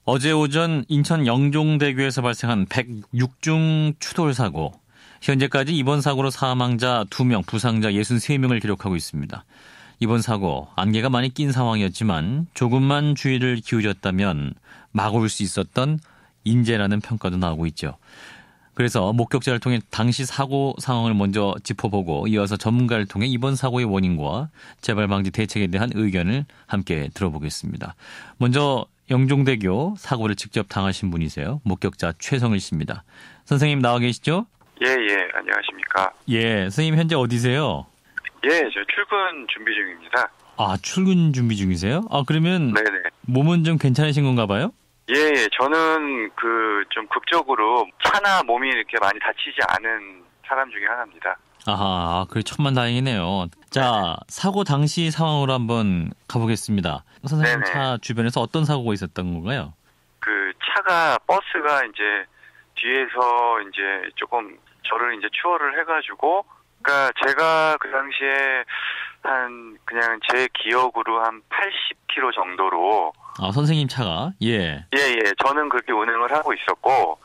어제 오전 인천 영종대교에서 발생한 106중 추돌 사고. 현재까지 이번 사고로 사망자 2명, 부상자 63명을 기록하고 있습니다. 이번 사고 안개가 많이 낀 상황이었지만 조금만 주의를 기울였다면 막을 수 있었던 인재라는 평가도 나오고 있죠. 그래서 목격자를 통해 당시 사고 상황을 먼저 짚어보고 이어서 전문가를 통해 이번 사고의 원인과 재발 방지 대책에 대한 의견을 함께 들어보겠습니다. 먼저 영종대교 사고를 직접 당하신 분이세요. 목격자 최성일 씨입니다. 선생님 나와 계시죠? 예, 안녕하십니까. 예, 선생님 현재 어디세요? 예, 저 출근 준비 중입니다. 아, 출근 준비 중이세요? 아, 그러면 네네. 몸은 좀 괜찮으신 건가 봐요? 예, 저는 좀 극적으로 차나 몸이 이렇게 많이 다치지 않은 사람 중에 하나입니다. 아하, 그래 천만다행이네요. 자, 사고 당시 상황으로 한번 가보겠습니다. 선생님 네네. 차 주변에서 어떤 사고가 있었던 건가요? 그 차가 버스가 이제 뒤에서 이제 조금 저를 이제 추월을 해가지고, 그러니까 제가 그 당시에 그냥 제 기억으로 한 80km 정도로. 아, 선생님 차가? 예. 저는 그렇게 운행을 하고 있었고,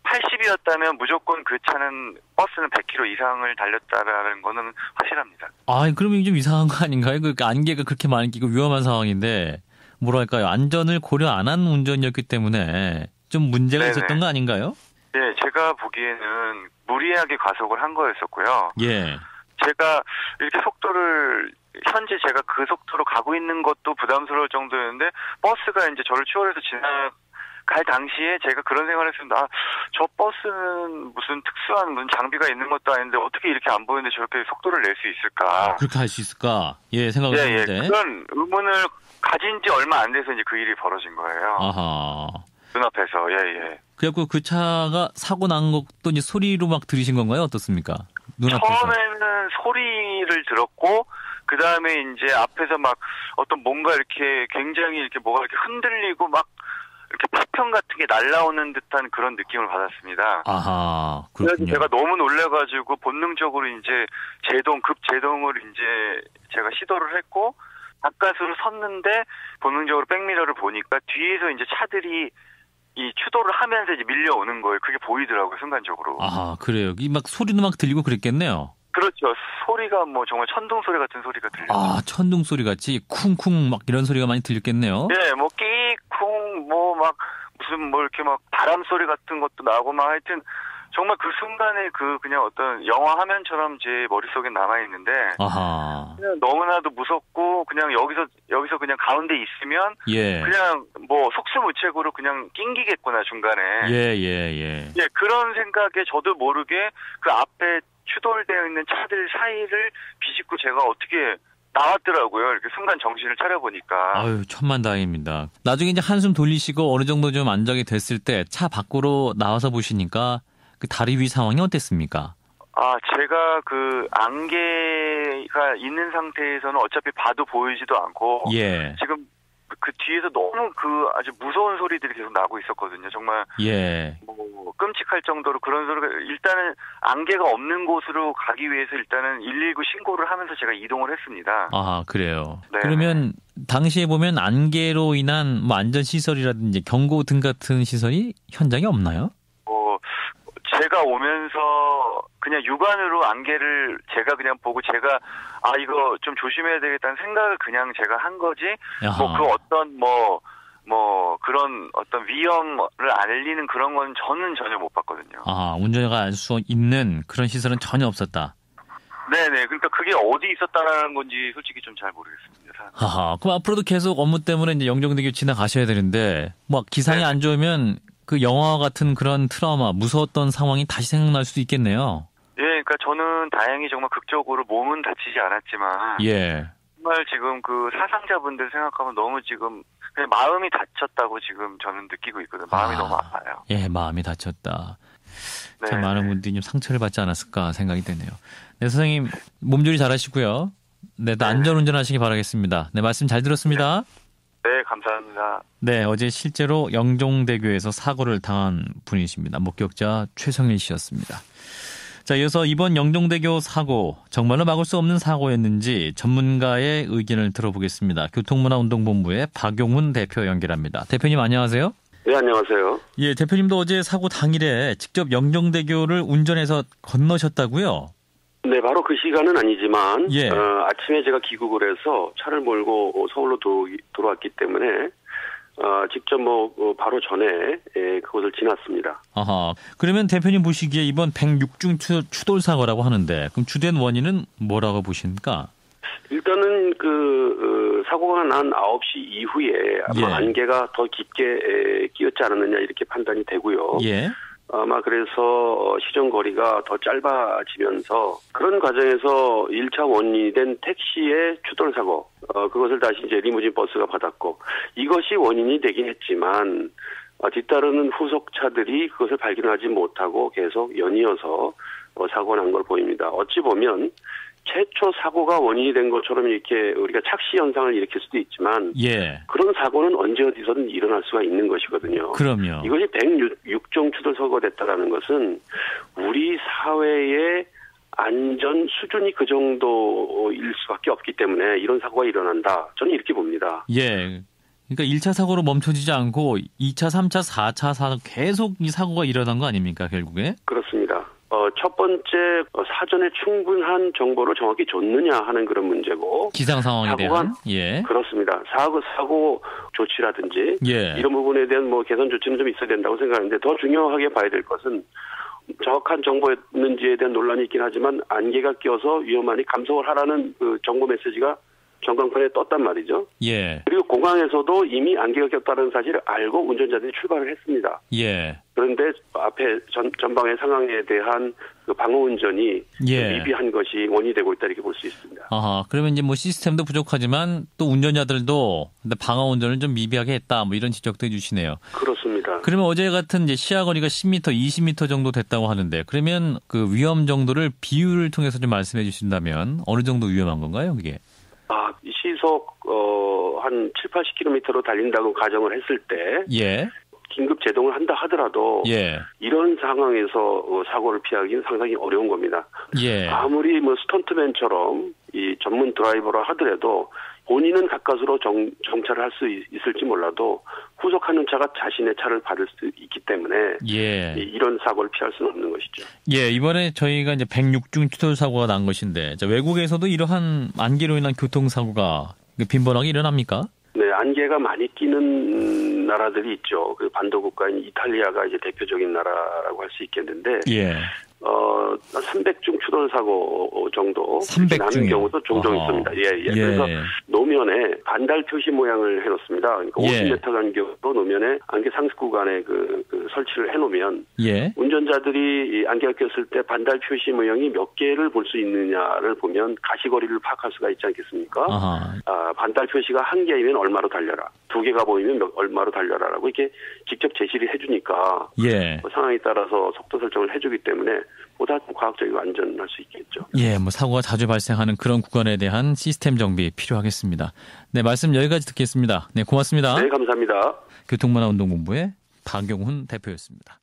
80이었다면 무조건 그 차는 버스는 100km 이상을 달렸다라는 거는 확실합니다. 아, 그러면 좀 이상한 거 아닌가요? 그 안개가 그렇게 많이 끼고 위험한 상황인데 뭐랄까요? 안전을 고려 안 한 운전이었기 때문에 좀 문제가 네네. 있었던 거 아닌가요? 예, 제가 보기에는 무리하게 과속을 한 거였었고요. 예. 제가 이렇게 현재 제가 그 속도로 가고 있는 것도 부담스러울 정도였는데, 버스가 이제 저를 추월해서 지나갈 당시에 제가 그런 생각을 했습니다. 아, 저 버스는 무슨 장비가 있는 것도 아닌데 어떻게 이렇게 안 보이는데 저렇게 속도를 낼 수 있을까? 그렇게 할 수 있을까? 예, 생각을 했는데. 그런 의문을 가진 지 얼마 안 돼서 이제 그 일이 벌어진 거예요. 아하. 눈앞에서, 그래갖고 그 차가 사고 난 것도 이제 소리로 막 들으신 건가요? 어떻습니까? 눈앞에서. 처음에는 소리를 들었고, 그 다음에 이제 앞에서 막 어떤 뭔가 이렇게 굉장히 이렇게 뭐가 이렇게 흔들리고 막 이렇게 파편 같은 게 날아오는 듯한 그런 느낌을 받았습니다. 아하, 그래서 그렇군요. 제가 너무 놀래가지고 본능적으로 이제 급제동을 이제 제가 시도를 했고, 바깥으로 섰는데 본능적으로 백미러를 보니까 뒤에서 이제 차들이 이 추돌을 하면서 이제 밀려오는 거예요. 그게 보이더라고요, 순간적으로. 아하, 그래요. 이 막 소리도 막 들리고 그랬겠네요. 그렇죠. 소리가 뭐 정말 천둥 소리 같은 소리가 들려요. 아, 천둥 소리 같이 쿵쿵 막 이런 소리가 많이 들렸겠네요. 네, 뭐 끼쿵 뭐 막 무슨 뭐 이렇게 막 바람 소리 같은 것도 나고 막 하여튼 정말 그 순간에 그냥 어떤 영화 화면처럼 제 머릿속에 남아 있는데, 아하. 그냥 너무나도 무섭고 그냥 여기서 그냥 가운데 있으면 예. 그냥 뭐 속수무책으로 그냥 낑기겠구나 중간에. 예. 그런 생각에 저도 모르게 그 앞에 추돌되어 있는 차들 사이를 비집고 제가 어떻게 나왔더라고요. 이렇게 순간 정신을 차려보니까. 아유, 천만다행입니다. 나중에 이제 한숨 돌리시고 어느 정도 좀 안정이 됐을 때 차 밖으로 나와서 보시니까 그 다리 위 상황이 어땠습니까? 아, 제가 그 안개가 있는 상태에서는 어차피 봐도 보이지도 않고, 예. 지금 그 뒤에서 너무 아주 무서운 소리들이 계속 나고 있었거든요. 정말. 예. 뭐 끔찍할 정도로 그런 소리가, 일단은 안개가 없는 곳으로 가기 위해서 일단은 119 신고를 하면서 제가 이동을 했습니다. 아, 그래요. 네. 그러면 당시에 보면 안개로 인한 뭐 안전 시설이라든지 경고등 같은 시설이 현장에 없나요? 제가 오면서 그냥 육안으로 안개를 제가 그냥 보고 제가 이거 좀 조심해야 되겠다는 생각을 그냥 제가 한 거지. 야하. 뭐 그 어떤 그런 어떤 위험을 알리는 그런 건 저는 전혀 못 봤거든요. 아, 운전자가 알 수 있는 그런 시설은 전혀 없었다. 네네. 그러니까 그게 어디 있었다라는 건지 솔직히 좀 잘 모르겠습니다. 하하. 그럼 앞으로도 계속 업무 때문에 이제 영종대교 지나가셔야 되는데 뭐 기상이 안 좋으면 그 영화 같은 그런 트라우마, 무서웠던 상황이 다시 생각날 수도 있겠네요. 예, 그러니까 저는 다행히 정말 극적으로 몸은 다치지 않았지만, 예. 정말 지금 그 사상자분들 생각하면 너무 지금 그냥 마음이 다쳤다고 지금 저는 느끼고 있거든요. 마음이 너무 아파요. 예, 마음이 다쳤다. 네. 참 많은 분들이 좀 상처를 받지 않았을까 생각이 되네요. 네, 선생님 몸조리 잘하시고요. 네, 안전운전 하시기 바라겠습니다. 네, 말씀 잘 들었습니다. 네, 감사합니다. 네, 어제 실제로 영종대교에서 사고를 당한 분이십니다. 목격자 최성일 씨였습니다. 자, 이어서 이번 영종대교 사고 정말로 막을 수 없는 사고였는지 전문가의 의견을 들어보겠습니다. 교통문화운동본부의 박용훈 대표 연결합니다. 대표님 안녕하세요. 네, 안녕하세요. 예, 대표님도 어제 사고 당일에 직접 영종대교를 운전해서 건너셨다고요? 네, 바로 그 시간은 아니지만 예. 아침에 제가 귀국을 해서 차를 몰고 서울로 돌아왔기 때문에 직접 바로 전에 그곳을 지났습니다. 아하. 그러면 대표님 보시기에 이번 106중 추돌 사고라고 하는데 그럼 주된 원인은 뭐라고 보십니까? 일단은 사고가 난 9시 이후에 아마 예. 안개가 더 깊게 끼었지 않았느냐 이렇게 판단이 되고요. 예. 아마 그래서 시정 거리가 더 짧아지면서 그런 과정에서 1차 원인이 된 택시의 추돌 사고, 그것을 다시 이제 리무진 버스가 받았고 이것이 원인이 되긴 했지만 뒤따르는 후속차들이 그것을 발견하지 못하고 계속 연이어서 사고가 난 걸 보입니다. 어찌 보면 최초 사고가 원인이 된 것처럼 이렇게 우리가 착시 현상을 일으킬 수도 있지만 예. 그런 사고는 언제 어디서든 일어날 수가 있는 것이거든요. 그럼요. 이것이 106종 추돌 사고가 됐다는 것은 우리 사회의 안전 수준이 그 정도일 수밖에 없기 때문에 이런 사고가 일어난다. 저는 이렇게 봅니다. 예. 그러니까 1차 사고로 멈춰지지 않고 2차, 3차, 4차 사고 계속 이 사고가 일어난 거 아닙니까, 결국에? 그렇습니다. 첫 번째 사전에 충분한 정보를 정확히 줬느냐 하는 그런 문제고 기상 상황에 대한 예. 그렇습니다. 사고 조치라든지 예. 이런 부분에 대한 개선 조치는 좀 있어야 된다고 생각하는데 더 중요하게 봐야 될 것은 정확한 정보였는지에 대한 논란이 있긴 하지만 안개가 껴서 위험하니 감속을 하라는 그 정보 메시지가 전광판에 떴단 말이죠. 예. 그리고 공항에서도 이미 안개가 꼈다는 사실을 알고 운전자들이 출발을 했습니다. 예. 그런데 앞에 전방의 상황에 대한 그 방어 운전이 예. 미비한 것이 원인이 되고 있다 이렇게 볼 수 있습니다. 아하. 그러면 이제 시스템도 부족하지만 또 운전자들도 방어 운전을 좀 미비하게 했다. 이런 지적도 해주시네요. 그렇습니다. 그러면 어제 같은 이제 시야 거리가 10m, 20m 정도 됐다고 하는데 그러면 그 위험 정도를 비율을 통해서 좀 말씀해 주신다면 어느 정도 위험한 건가요, 그게? 시속 한 7, 80km로 달린다고 가정을 했을 때 예. 긴급 제동을 한다 하더라도 예. 이런 상황에서 사고를 피하기는 상당히 어려운 겁니다. 예. 아무리 스턴트맨처럼 이 전문 드라이버라 하더라도 본인은 가까스로 정차를 할 수 있을지 몰라도 후속하는 차가 자신의 차를 받을 수 있기 때문에 예. 이런 사고를 피할 수는 없는 것이죠. 예, 이번에 저희가 이제 106중 추돌 사고가 난 것인데 외국에서도 이러한 안개로 인한 교통사고가 빈번하게 일어납니까? 네, 안개가 많이 끼는 나라들이 있죠. 그 반도 국가인 이탈리아가 이제 대표적인 나라라고 할 수 있겠는데, 예. 300중 추돌 사고 정도 300 나는 중이요? 경우도 종종 있습니다. 예. 그래서 노면에 반달 표시 모양을 해놓습니다. 그러니까 예. 50m 간격으로 노면에 안개 상습 구간에 그 설치를 해놓으면 예. 운전자들이 이 안개가 꼈을 때 반달 표시 모양이 몇 개를 볼 수 있느냐를 보면 가시거리를 파악할 수가 있지 않겠습니까? 반달 표시가 한 개이면 얼마로 달려라, 두 개가 보이면 얼마로 달려라라고 이렇게 직접 제시를 해주니까 예. 상황에 따라서 속도 설정을 해주기 때문에 보다 과학적이고 안전할 수 있겠죠. 예, 사고가 자주 발생하는 그런 구간에 대한 시스템 정비 필요하겠습니다. 네, 말씀 여기까지 듣겠습니다. 네, 고맙습니다. 네, 감사합니다. 교통문화운동본부의 박용훈 대표였습니다.